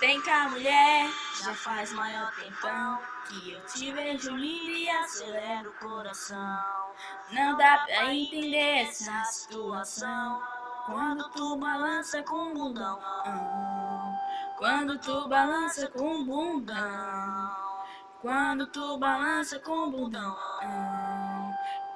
Vem cá, mulher, já faz maior tempão que eu te vejo linda e acelera o coração. Não dá pra entender essa situação quando tu balança com o bundão. Quando tu balança com o bundão. Quando tu balança com o bundão.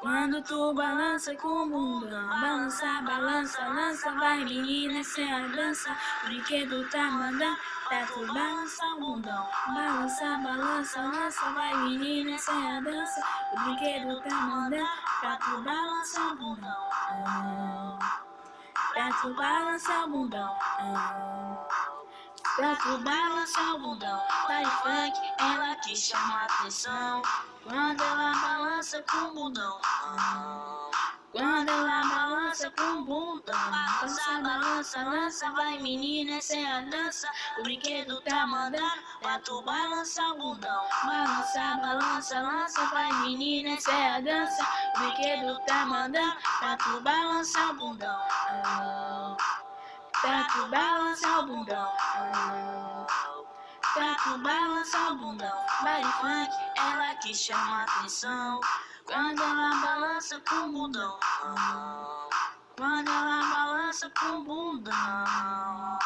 Quando tu balança com o bundão. Balança, balança, lança, vai menina, essa é a dança. O brinquedo tá mandando pra tu balançar o bundão. Balança, balança, lança, vai menina, essa é a dança. O brinquedo tá mandando pra tu balançar o bundão. Pra tu balançar o bundão. Pra tu balançar o bundão. Vai funk, ela que chama a atenção quando ela balança com o bundão. Quando ela balança com o bundão. Balança, balança, lança, vai menina, essa é a dança. O brinquedo tá mandando pra tu balançar o bundão. Balança, balança, lança, vai menina, essa é a dança. O brinquedo tá mandando pra tu balançar o bundão. Pra tu balançar o bundão. Pra tu balançar o bundão. Baile funk, ela que chama a atenção quando ela balança com o bundão. Quando ela balança com o bundão.